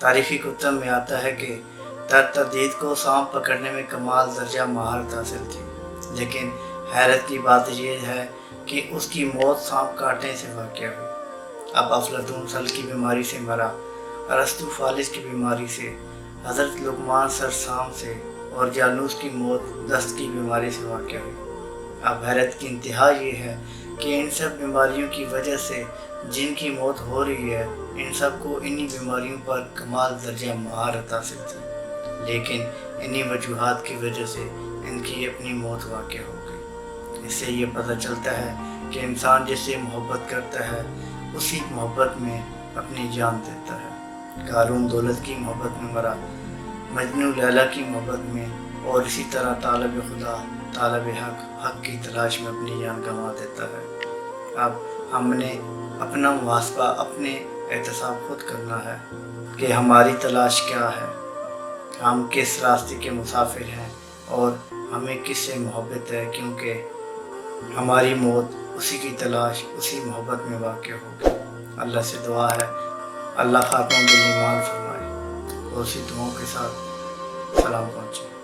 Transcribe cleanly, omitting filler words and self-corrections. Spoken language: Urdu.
تاریخی کتب میں آتا ہے کہ تردید کو سانپ پکڑنے میں کمال درجہ مہارت حاصل تھی، لیکن حیرت کی بات یہ ہے کہ اس کی موت سانپ کاٹنے سے واقع ہوئی۔ اب افلاطون سل کی بیماری سے مرا، ارسطو فالج کی بیماری سے، حضرت لقمان سرسام سے، اور جالوس کی موت دست کی بیماری سے واقع ہوئی۔ اب حیرت کی انتہا یہ ہے کہ ان سب بیماریوں کی وجہ سے جن کی موت ہو رہی ہے، ان سب کو انہی بیماریوں پر کمال درجہ مہارت حاصل تھی، لیکن انہی وجوہات کی وجہ سے ان کی اپنی موت واقع ہو گئی۔ اس سے یہ پتہ چلتا ہے کہ انسان جس سے محبت کرتا ہے اسی محبت میں اپنی جان دیتا ہے۔ قارون دولت کی محبت میں مرا، مجنوں لیلیٰ کی محبت میں، اور اسی طرح طالب خدا طالب حق کی تلاش میں اپنی جان گنوا دیتا ہے۔ اب ہم نے اپنا محاسبہ، اپنے احتساب خود کرنا ہے کہ ہماری تلاش کیا ہے، ہم کس راستے کے مسافر ہیں اور ہمیں کس سے محبت ہے، کیونکہ ہماری موت اسی کی تلاش، اسی محبت میں واقع ہوگی۔ اللہ سے دعا ہے اللہ خاتمہ بالایمان فرمائے، اور اسی دعاؤں کے ساتھ سلام پہنچے۔